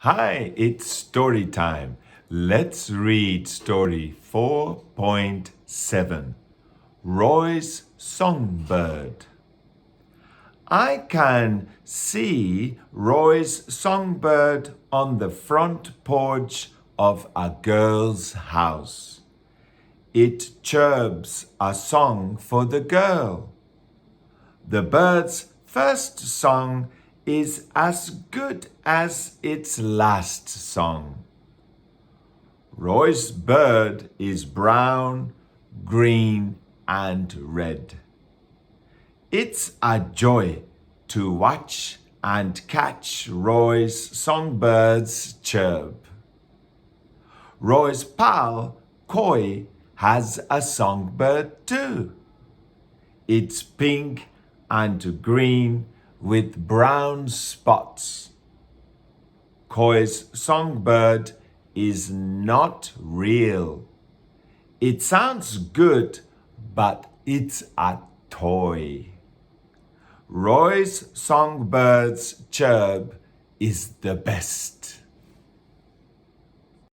Hi, it's story time. Let's read story 4.7. Roy's Songbird. I can see Roy's songbird on the front porch of a girl's house. It chirps a song for the girl. The bird's first song is as good as its last song. Roy's bird is brown, green, and red. It's a joy to watch and catch Roy's songbirds chirp. Roy's pal, Koi, has a songbird too. It's pink and green with brown spots. Koi's songbird is not real. It sounds good, but it's a toy. Roy's songbird's chirp is the best.